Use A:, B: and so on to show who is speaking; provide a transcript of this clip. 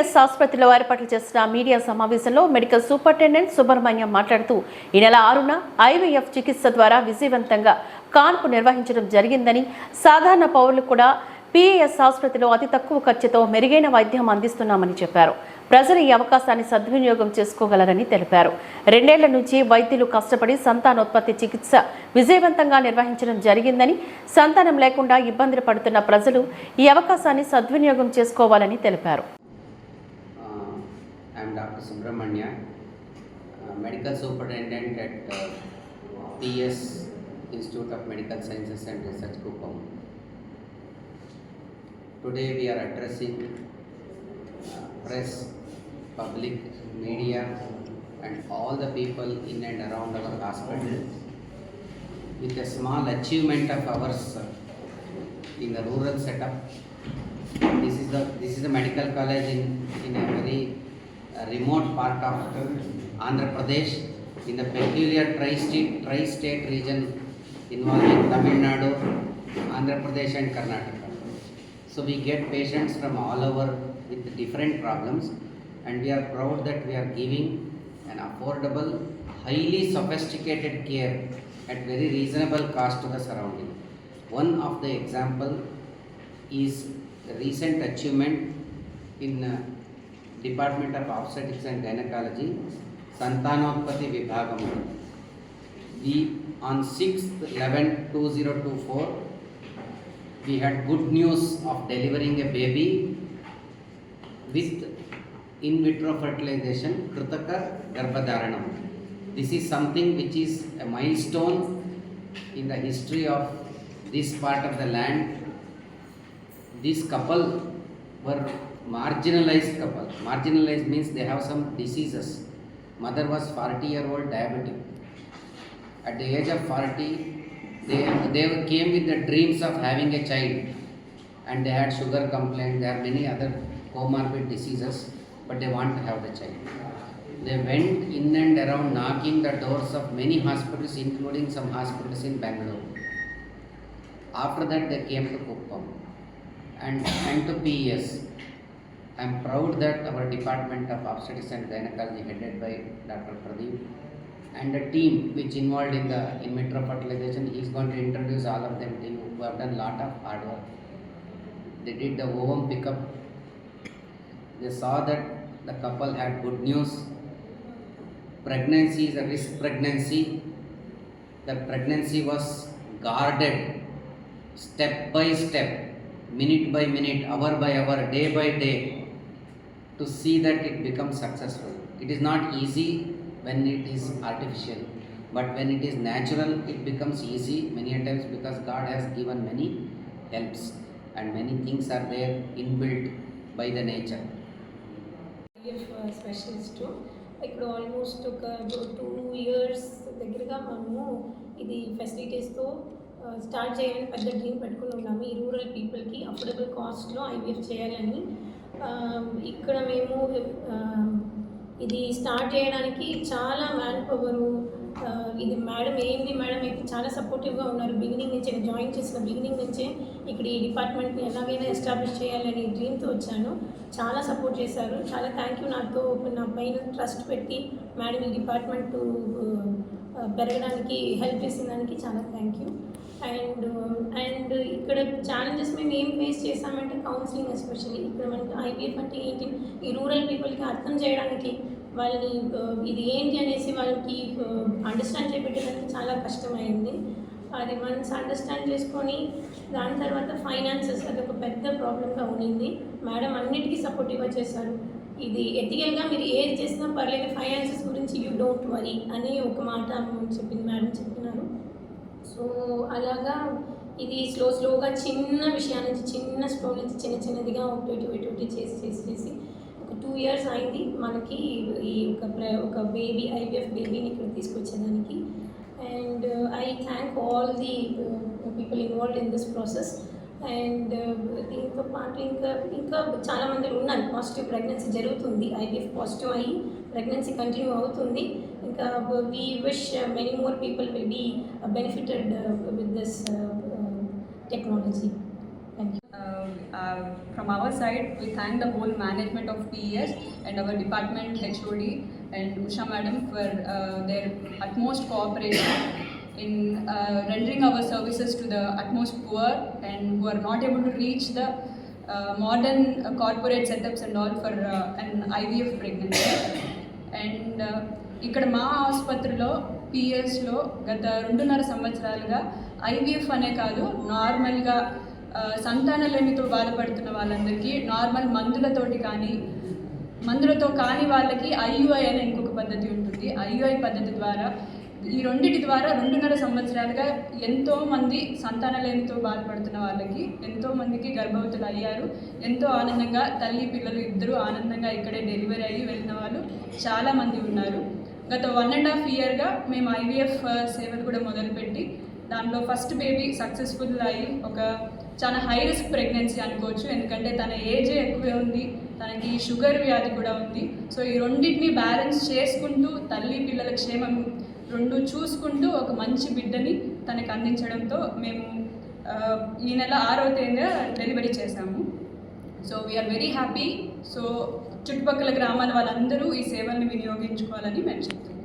A: PS ఆసుపత్రిలో ఏర్పాటు చేసిన మీడియా సమావేశంలో మెడికల్ సూపరింటెండెంట్ సుబ్రహ్మణ్యం మాట్లాడుతూ ఈ నెల 6న ఐవీఎఫ్ చికిత్స ద్వారా విజయవంతంగా కాన్పు నిర్వహించడం జరిగిందని, సాధారణ పౌరులు కూడా పిఎస్ ఆసుపత్రిలో అతి తక్కువ ఖర్చుతో మెరుగైన వైద్యం అందిస్తున్నామని చెప్పారు. ప్రజలు ఈ అవకాశాన్ని సద్వినియోగం చేసుకోగలరని తెలిపారు. 2 ఏళ్ల నుంచి వైద్యులు కష్టపడి సంతానోత్పత్తి చికిత్స విజయవంతంగా నిర్వహించడం జరిగిందని, సంతానం లేకుండా ఇబ్బందులు పడుతున్న ప్రజలు ఈ అవకాశాన్ని సద్వినియోగం చేసుకోవాలని తెలిపారు.
B: I am Dr. Subramanya, Medical Superintendent at PS Institute of Medical Sciences and Research, Kuppam. Today we are addressing press, public, media and all the people in and around our hospital with a small achievement of ours in the rural setup. This is the medical college in a very remote part of Andhra Pradesh, in the peculiar tri-state region involving Tamil Nadu, Andhra Pradesh and Karnataka. So we get patients from all over with different problems, and we are proud that we are giving an affordable, highly sophisticated care at very reasonable cost to the surrounding. One of the example is the recent achievement in Department of Obstetrics and Gynecology, Santanotpatti Vibhagam. We on 6/11/2024 we had good news of delivering a baby with in vitro fertilization, Kritaka Garbhadharanam. This is something which is a milestone in the history of this part of the land. This couple were marginalized couple. Marginalized means they have some diseases. Mother was 40-year-old diabetic. At the age of 40, they came with the dreams of having a child, and they had sugar complaint. There are many other comorbid diseases, but they want to have the child. They went in and around knocking the doors of many hospitals, including some hospitals in Bangalore. After that, they came to Kuppam and to PES. I am proud that our Department of Obstetrics and Gynecology, headed by Dr. Pradeep, and the team which involved in the in vitro fertilization, he is going to introduce all of them to you, who have done lot of hard work. They did the ovum pickup. They saw that the couple had good news. Pregnancy is a risk pregnancy. The pregnancy was guarded step by step, minute by minute, hour by hour, day by day, to see that it becomes successful. It is not easy when it is artificial, but when it is natural, it becomes easy many times, because God has given many helps and many things are there inbuilt by the nature.
C: Specialist ఇక్కడ almost ఒక 2 years దగ్గరగా మనము ఇది ఫెసిలిటీస్తో start చేయాలని పెద్ద dream పెట్టుకుని ఉన్నాము. ఈ రూరల్ పీపుల్కి అఫోర్డబుల్ కాస్ట్లో ఐవీఎఫ్ చేయాలని. ఇక్కడ మేము ఇది స్టార్ట్ చేయడానికి చాలా మ్యాన్ పవరు, ఇది మేడం అయితే చాలా సపోర్టివ్గా ఉన్నారు. బిగినింగ్ నుంచే జాయిన్ చేసిన బిగినింగ్ నుంచే ఇక్కడ ఈ డిపార్ట్మెంట్ని ఎలాగైనా ఎస్టాబ్లిష్ చేయాలని డ్రీమ్తో వచ్చాను. చాలా సపోర్ట్ చేశారు. చాలా థ్యాంక్ యూ. నా పైన ట్రస్ట్ పెట్టి మేడం ఈ డిపార్ట్మెంట్ పెరగడానికి హెల్ప్ చేసిన దానికి చాలా థ్యాంక్ యూ. అండ్ ఇక్కడ ఛాలెంజెస్ మేము ఏం ఫేస్ చేసామంటే కౌన్సిలింగ్, ఎస్పెషల్లీ ఇక్కడ మనకి ఐవీఎఫ్ అంటే ఏంటి, ఈ రూరల్ పీపుల్కి అర్థం చేయడానికి, వాళ్ళని ఇది ఏంటి అనేసి వాళ్ళకి అండర్స్టాండ్ చేపెట్టడానికి చాలా కష్టమైంది. అది మనసు అండర్స్టాండ్ చేసుకొని దాని తర్వాత ఫైనాన్సెస్, అది ఒక పెద్ద ప్రాబ్లంగా ఉండింది. మేడం అన్నిటికీ సపోర్టివ్గా చేశారు. ఇది ఎథికల్గా మీరు ఏది చేసినా పర్లేదు, ఫైనాన్సెస్ గురించి యూ డోంట్ వరీ అని ఒక మాట చెప్పింది మేడం చెప్పినారు. సో అలాగా ఇది స్లోగా చిన్న విషయాల నుంచి, చిన్న స్టోర్ నుంచి చిన్నదిగా ఒకటి చేసి ఒక 2 years అయింది మనకి ఈ ఒక బేబీ ఐవీఎఫ్ బేబీని ఇక్కడ తీసుకొచ్చేదానికి. And I thank all the people involved in this process. And దీంతో పాటు ఇంకా చాలామంది ఉన్నారు. పాజిటివ్ ప్రెగ్నెన్సీ జరుగుతుంది, ఐవీఎఫ్ పాజిటివ్ అయ్యి ప్రెగ్నెన్సీ కంటిన్యూ అవుతుంది. ఇంకా we wish many more people will be benefited with this technology. Thank you.
D: From our side, we thank the whole management of PES and our department HOD and Usha madam for their utmost cooperation in rendering our services to the utmost poor and who are not able to reach the modern corporate setups and all for an IVF pregnancy. And ఇక్కడ మా ఆసుపత్రిలో పిఎస్లో గత 2.5 సంవత్సరాలుగా IVF అనే కాదు, నార్మల్గా సంతానలేమితో బాధపడుతున్న వాళ్ళందరికీ నార్మల్ మందులతో కాని వాళ్ళకి ఐయుఐ అనే ఇంకొక పద్ధతి ఉంటుంది. ఐయుఐ పద్ధతి ద్వారా ఈ రెండిటి ద్వారా 2.5 సంవత్సరాలుగా ఎంతోమంది సంతానలేమితో బాధపడుతున్న వాళ్ళకి ఎంతోమందికి గర్భవతులు అయ్యారు. ఎంతో ఆనందంగా తల్లి పిల్లలు ఇద్దరు ఆనందంగా ఇక్కడే డెలివరీ అయ్యి వెళ్ళిన వాళ్ళు చాలామంది ఉన్నారు. గత 1.5 ఇయర్గా మేము ఐవీఎఫ్ సేవలు కూడా మొదలుపెట్టి దాంట్లో ఫస్ట్ బేబీ సక్సెస్ఫుల్ అయ్యి ఒక చాలా హై రిస్క్ ప్రెగ్నెన్సీ అనుకోవచ్చు, ఎందుకంటే తన ఏజే ఎక్కువే ఉంది, తనకి షుగర్ వ్యాధి కూడా ఉంది. సో ఈ రెండింటిని బ్యాలెన్స్ చేసుకుంటూ తల్లి పిల్లల క్షేమం రెండు చూసుకుంటూ ఒక మంచి బిడ్డని తనకు అందించడంతో మేము ఈ నెల 6వ తేదీన డెలివరీ చేశాము. So we are very happy. So చుట్టుపక్కల గ్రామాల వాళ్ళందరూ ఈ సేవల్ని వినియోగించుకోవాలని మేము చెప్తున్నాం.